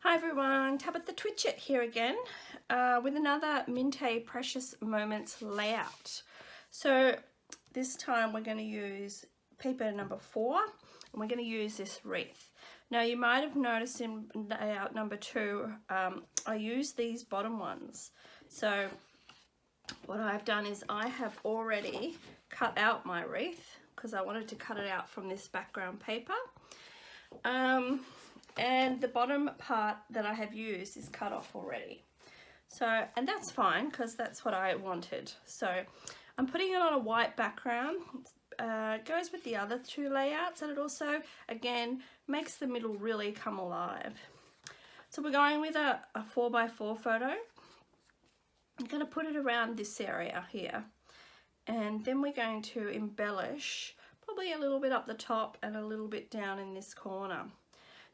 Hi everyone, Tabatha Twitchit here again with another Mintay Precious Moments layout. So this time we're going to use paper number 4 and we're going to use this wreath. Now you might have noticed in layout number 2 I used these bottom ones. So what I've done is I have already cut out my wreath because I wanted to cut it out from this background paper. And the bottom part that I have used is cut off already. So, and that's fine because that's what I wanted. So I'm putting it on a white background. It goes with the other 2 layouts, and it also, again, makes the middle really come alive. So we're going with a 4x4 photo. I'm going to put it around this area here. And then we're going to embellish probably a little bit up the top and a little bit down in this corner.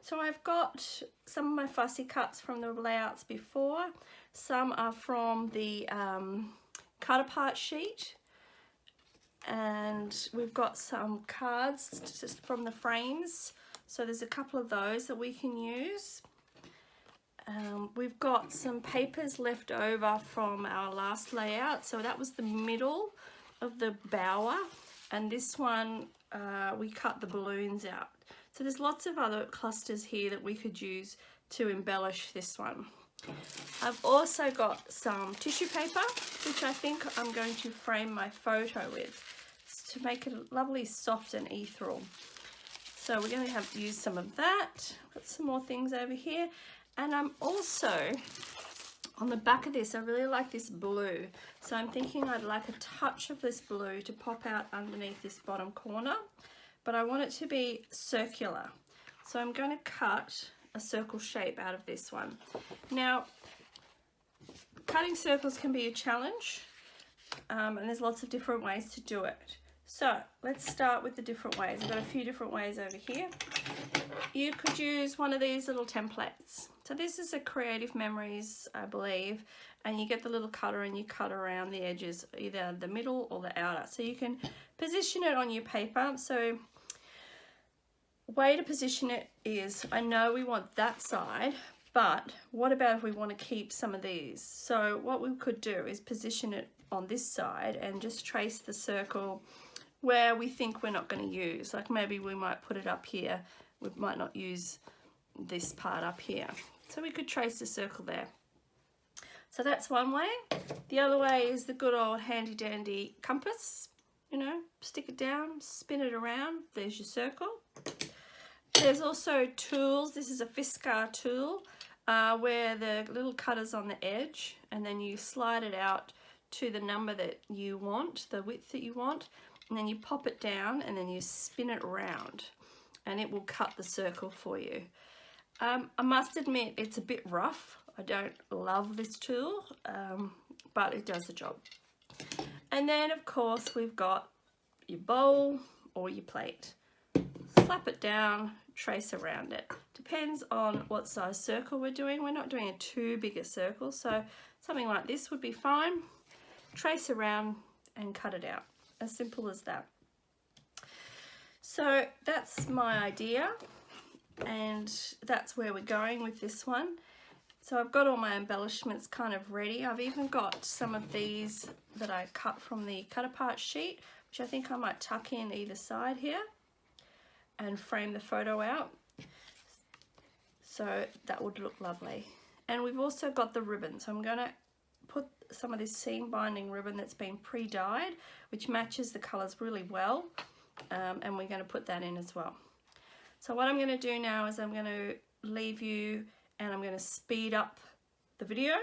So I've got some of my fussy cuts from the layouts before. Some are from the cut apart sheet. And we've got some cards just from the frames. So there's a couple of those that we can use. We've got some papers left over from our last layout. So that was the middle of the bower. And this one, we cut the balloons out. So there's lots of other clusters here that we could use to embellish this one. I've also got some tissue paper, which I think I'm going to frame my photo with to make it lovely, soft and ethereal. So we're going to have to use some of that. Got some more things over here. And I'm also, on the back of this, I really like this blue. So I'm thinking I'd like a touch of this blue to pop out underneath this bottom corner. But I want it to be circular. So I'm going to cut a circle shape out of this one. Now, cutting circles can be a challenge, and there's lots of different ways to do it. So let's start with the different ways. I've got a few different ways over here. You could use one of these little templates. So this is a Creative Memories, I believe, and you get the little cutter and you cut around the edges, either the middle or the outer. So you can position it on your paper. So way to position it is, I know we want that side, but what about if we want to keep some of these? So what we could do is position it on this side and just trace the circle where we think we're not going to use. Like maybe we might put it up here. We might not use this part up here. So we could trace the circle there. So that's one way. The other way is the good old handy dandy compass. You know, stick it down, spin it around. There's your circle. There's also tools. This is a Fiskar tool where the little cutter's on the edge, and then you slide it out to the number that you want, the width that you want, and then you pop it down and then you spin it around and it will cut the circle for you. I must admit it's a bit rough. I don't love this tool, but it does the job. And then of course we've got your bowl or your plate. Slap it down, trace around it. Depends on what size circle we're doing. We're not doing a too big a circle, so something like this would be fine. Trace around and cut it out. As simple as that. So that's my idea, and that's where we're going with this one. So I've got all my embellishments kind of ready. I've even got some of these that I cut from the cut apart sheet, which I think I might tuck in either side here and frame the photo out. So that would look lovely. And we've also got the ribbon. So I'm going to put some of this seam binding ribbon that's been pre-dyed, which matches the colours really well. And we're going to put that in as well. So what I'm going to do now is I'm going to leave you and I'm going to speed up the video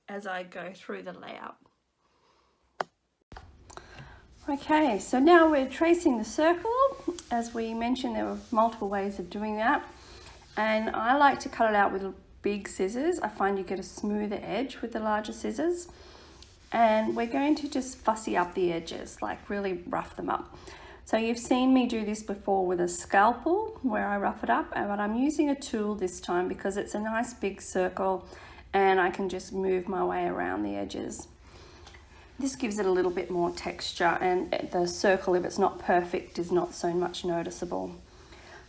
as I go through the layout. Okay, so now we're tracing the circle. As we mentioned, there were multiple ways of doing that. And I like to cut it out with big scissors. I find you get a smoother edge with the larger scissors. And we're going to just fussy up the edges, like really rough them up. So you've seen me do this before with a scalpel where I rough it up, but I'm using a tool this time because it's a nice big circle and I can just move my way around the edges. This gives it a little bit more texture, and the circle, if it's not perfect, is not so much noticeable.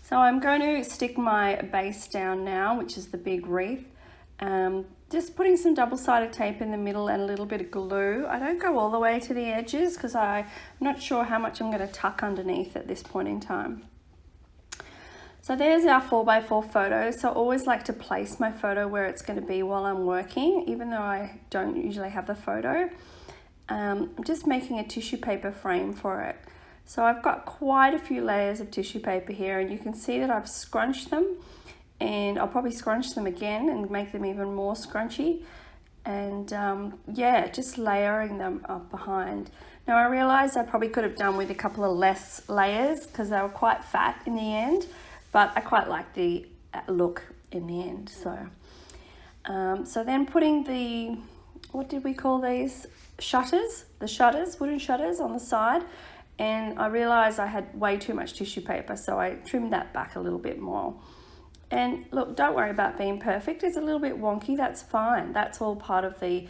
So I'm going to stick my base down now, which is the big wreath. Just putting some double-sided tape in the middle and a little bit of glue. I don't go all the way to the edges because I'm not sure how much I'm going to tuck underneath at this point in time. So there's our 4x4 photo. So I always like to place my photo where it's going to be while I'm working, even though I don't usually have the photo. I'm just making a tissue paper frame for it. So I've got quite a few layers of tissue paper here, and you can see that I've scrunched them, and I'll probably scrunch them again and make them even more scrunchy. And yeah, just layering them up behind. Now I realized I probably could have done with a couple of less layers because they were quite fat in the end, but I quite like the look in the end. So then putting the, what did we call these? Shutters, wooden shutters on the side. And I realized I had way too much tissue paper, so I trimmed that back a little bit more. And look, don't worry about being perfect. It's a little bit wonky, that's fine. That's all part of the,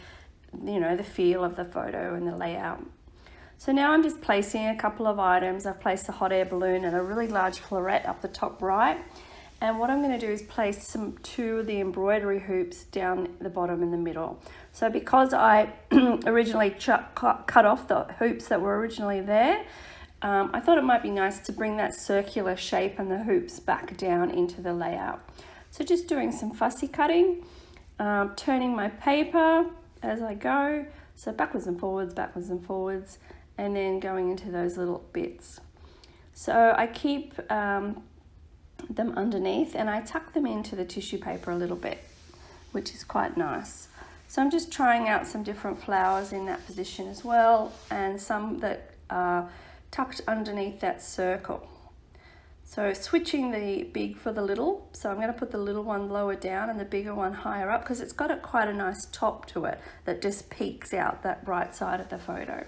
the feel of the photo and the layout. So now I'm just placing a couple of items. I've placed a hot air balloon and a really large floret up the top right. And what I'm going to do is place two of the embroidery hoops down the bottom in the middle. So because I originally cut off the hoops that were originally there, I thought it might be nice to bring that circular shape and the hoops back down into the layout. So just doing some fussy cutting, turning my paper as I go. So backwards and forwards, and then going into those little bits. So I keep them underneath and I tuck them into the tissue paper a little bit, which is quite nice. So I'm just trying out some different flowers in that position as well, and some that are tucked underneath that circle. So switching the big for the little. So I'm going to put the little one lower down and the bigger one higher up because it's got quite a nice top to it that just peeks out that right side of the photo.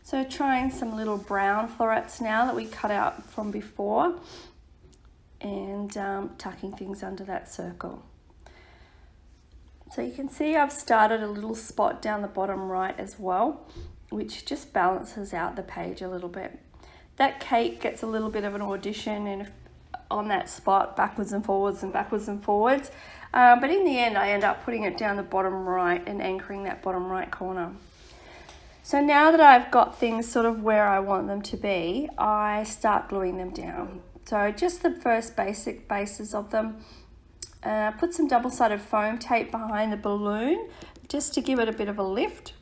So trying some little brown florets now that we cut out from before, and tucking things under that circle. So you can see I've started a little spot down the bottom right as well, which just balances out the page a little bit. That cake gets a little bit of an audition and on that spot, backwards and forwards. But in the end, I end up putting it down the bottom right and anchoring that bottom right corner. So now that I've got things sort of where I want them to be, I start gluing them down. So just the first basic bases of them. Put some double-sided foam tape behind the balloon just to give it a bit of a lift,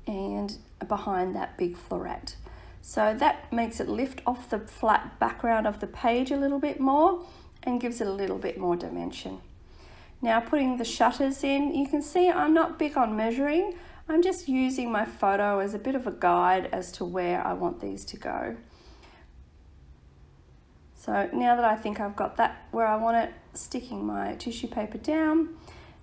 and behind that big floret. So that makes it lift off the flat background of the page a little bit more and gives it a little bit more dimension. Now putting the shutters in, you can see I'm not big on measuring. I'm just using my photo as a bit of a guide as to where I want these to go. So now that I think I've got that where I want it, sticking my tissue paper down,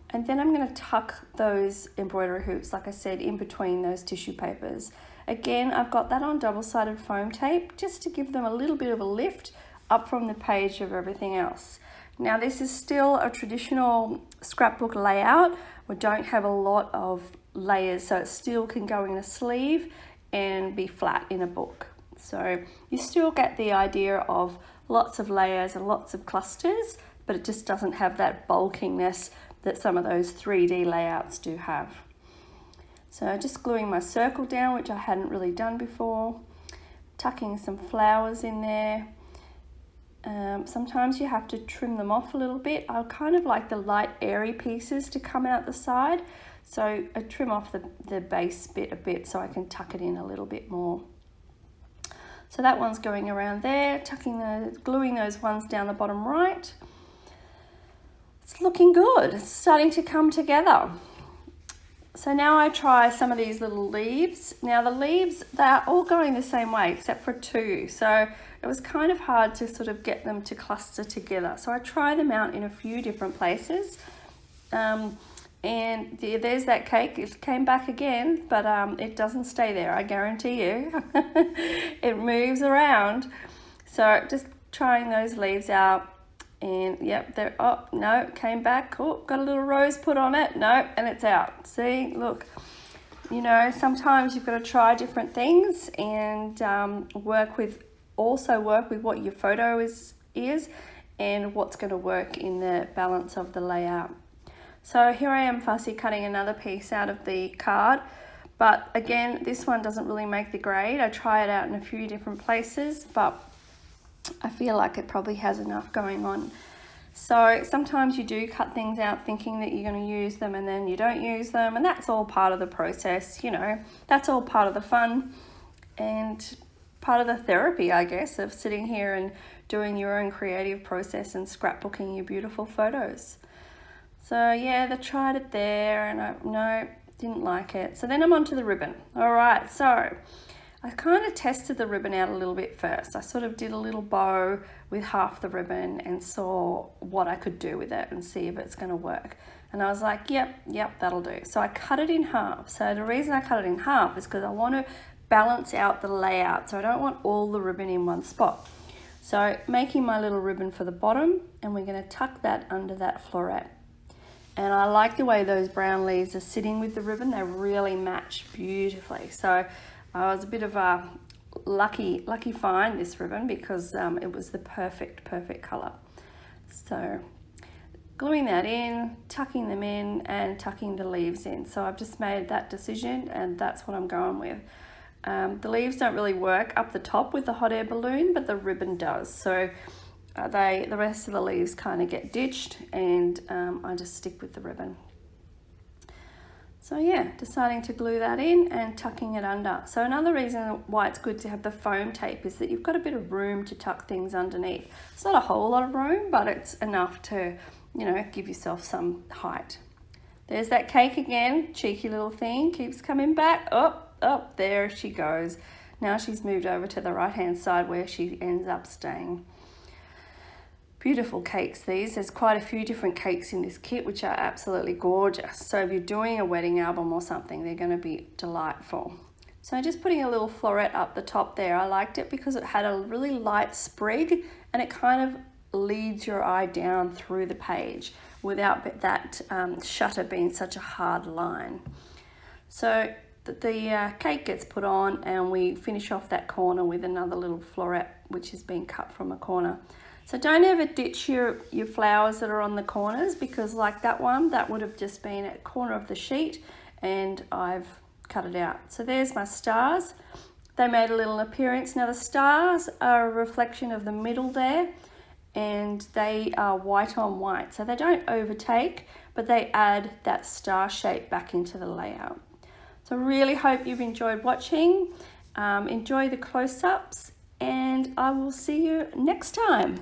and then I'm going to tuck those embroidery hoops, like I said, in between those tissue papers. Again, I've got that on double-sided foam tape just to give them a little bit of a lift up from the page of everything else. Now this is still a traditional scrapbook layout. We don't have a lot of layers, so it still can go in a sleeve and be flat in a book. So you still get the idea of lots of layers and lots of clusters, but it just doesn't have that bulkiness that some of those 3D layouts do have. So just gluing my circle down, which I hadn't really done before, tucking some flowers in there. Sometimes you have to trim them off a little bit. I kind of like the light airy pieces to come out the side, so I trim off the base bit a bit so I can tuck it in a little bit more. So that one's going around there, gluing those ones down the bottom right. It's looking good, it's starting to come together. So now I try some of these little leaves. Now the leaves, they're all going the same way except for two. So it was kind of hard to sort of get them to cluster together. So I try them out in a few different places. And there's that cake. It came back again, but it doesn't stay there, I guarantee you. It moves around. So just trying those leaves out, and yep, they're, oh no, came back. Oh, got a little rose put on it. No, and it's out. See, look, sometimes you've got to try different things and work with what your photo is and what's going to work in the balance of the layout. So here I am fussy cutting another piece out of the card, but again, this one doesn't really make the grade. I try it out in a few different places, but I feel like it probably has enough going on. So sometimes you do cut things out thinking that you're going to use them and then you don't use them, and that's all part of the process, you know, that's all part of the fun and part of the therapy, I guess, of sitting here and doing your own creative process and scrapbooking your beautiful photos. So yeah, I tried it there and no, didn't like it. So then I'm onto the ribbon. All right, so I kind of tested the ribbon out a little bit first. I sort of did a little bow with half the ribbon and saw what I could do with it and see if it's going to work. And I was like, yep, that'll do. So I cut it in half. So the reason I cut it in half is because I want to balance out the layout. So I don't want all the ribbon in one spot. So making my little ribbon for the bottom, and we're going to tuck that under that floret. And I like the way those brown leaves are sitting with the ribbon. They really match beautifully. So I was a bit of a lucky find, this ribbon, because it was the perfect color. So gluing that in, tucking them in, and tucking the leaves in. So I've just made that decision, and that's what I'm going with. The leaves don't really work up the top with the hot air balloon, but the ribbon does. So the rest of the leaves kind of get ditched, and I just stick with the ribbon. So yeah, deciding to glue that in and tucking it under. So another reason why it's good to have the foam tape is that you've got a bit of room to tuck things underneath. It's not a whole lot of room, but it's enough to, you know, give yourself some height. There's that cake again, cheeky little thing, keeps coming back. Oh, there she goes. Now she's moved over to the right-hand side where she ends up staying. Beautiful cakes these. There's quite a few different cakes in this kit, which are absolutely gorgeous. So if you're doing a wedding album or something, they're going to be delightful. So just putting a little floret up the top there. I liked it because it had a really light sprig and it kind of leads your eye down through the page without that shutter being such a hard line. So the cake gets put on and we finish off that corner with another little floret which has been cut from a corner. So don't ever ditch your flowers that are on the corners, because like that one, that would have just been at the corner of the sheet and I've cut it out. So there's my stars. They made a little appearance. Now the stars are a reflection of the middle there, and they are white on white. So they don't overtake, but they add that star shape back into the layout. So I really hope you've enjoyed watching. Enjoy the close-ups, and I will see you next time.